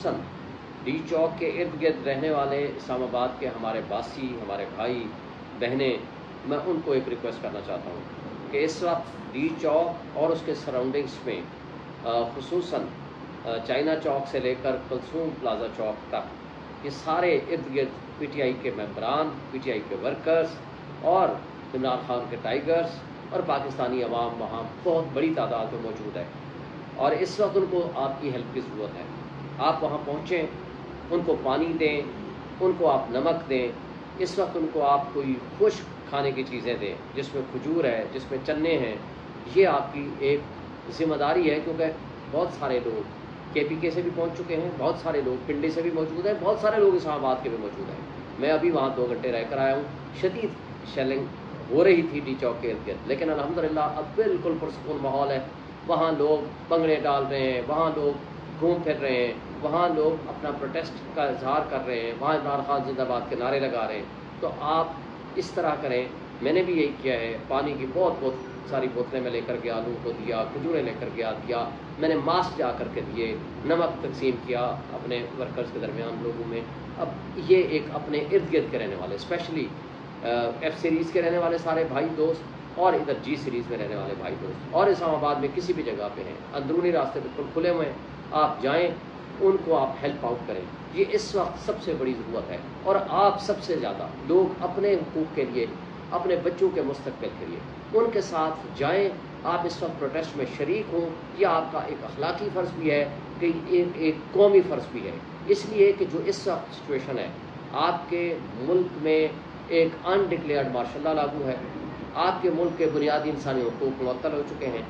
D چوک کے ارد گرد رہنے والے اسلام آباد کے ہمارے باسی، ہمارے بھائی بہنیں، میں ان کو ایک ریکویسٹ کرنا چاہتا ہوں کہ اس وقت ڈی چوک اور اس کے سراؤنڈنگس میں خصوصاً چائنا چوک سے لے کر کلثوم پلازا چوک تک یہ سارے ارد گرد پی ٹی آئی کے ممبران، پی ٹی آئی کے ورکرز اور عمران خان کے ٹائیگرز اور پاکستانی عوام وہاں بہت بڑی تعداد میں موجود ہے، اور اس وقت ان کو آپ کی ہیلپ کی ضرورت ہے۔ آپ وہاں پہنچیں، ان کو پانی دیں، ان کو آپ نمک دیں، اس وقت ان کو آپ کوئی خشک کھانے کی چیزیں دیں جس میں کھجور ہے، جس میں چنے ہیں۔ یہ آپ کی ایک ذمہ داری ہے، کیونکہ بہت سارے لوگ کے پی کے سے بھی پہنچ چکے ہیں، بہت سارے لوگ پنڈی سے بھی موجود ہیں، بہت سارے لوگ اسلام آباد کے بھی موجود ہیں۔ میں ابھی وہاں 2 گھنٹے رہ کر آیا ہوں۔ شدید شیلنگ ہو رہی تھی ڈی چوک کے ارد گرد، لیکن الحمدللہ اب بالکل پرسکون ماحول ہے۔ وہاں لوگ بنگڑے ڈال رہے ہیں، وہاں لوگ گھوم پھر رہے ہیں، وہاں لوگ اپنا پروٹیسٹ کا اظہار کر رہے ہیں، وہاں عمران خان زندہ باد کے نعرے لگا رہے ہیں۔ تو آپ اس طرح کریں۔ میں نے بھی یہی کیا ہے، پانی کی بہت ساری بوتلیں میں لے کر گیا، لوگوں کو دیا، کھجوریں لے کر دیا، میں نے ماسک جا کر کے دیے، نمک تقسیم کیا اپنے ورکرز کے درمیان لوگوں میں۔ اب یہ ایک اپنے ارد گرد کے رہنے والے، اسپیشلی ایف سیریز کے رہنے والے سارے بھائی دوست، اور ادھر جی سیریز میں رہنے والے بھائی دوست، اور اسلام آباد میں کسی بھی جگہ پہ ہیں، اندرونی راستے بالکل کھلے ہوئے ہیں، آپ جائیں، ان کو آپ ہیلپ آؤٹ کریں۔ یہ اس وقت سب سے بڑی ضرورت ہے، اور آپ سب سے زیادہ لوگ اپنے حقوق کے لیے، اپنے بچوں کے مستقبل کے لیے ان کے ساتھ جائیں۔ آپ اس وقت پروٹیسٹ میں شریک ہوں، یہ آپ کا ایک اخلاقی فرض بھی ہے کہ ایک قومی فرض بھی ہے، اس لیے کہ جو اس وقت سچویشن ہے، آپ کے ملک میں ایک انڈکلیئرڈ مارشل لا لاگو ہے، آپ کے ملک کے بنیادی انسانی حقوق معطل ہو چکے ہیں،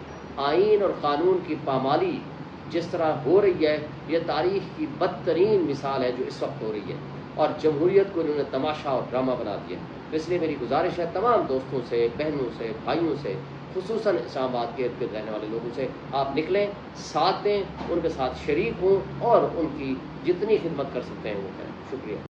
آئین اور قانون کی پامالی جس طرح ہو رہی ہے، یہ تاریخ کی بدترین مثال ہے جو اس وقت ہو رہی ہے، اور جمہوریت کو انہوں نے تماشا اور ڈرامہ بنا دیا۔ اس لیے میری گزارش ہے تمام دوستوں سے، بہنوں سے، بھائیوں سے، خصوصاً اسلام آباد کے ارد گرد رہنے والے لوگوں سے، آپ نکلیں، ساتھ دیں، ان کے ساتھ شریک ہوں، اور ان کی جتنی خدمت کر سکتے ہیں وہ کریں۔ شکریہ۔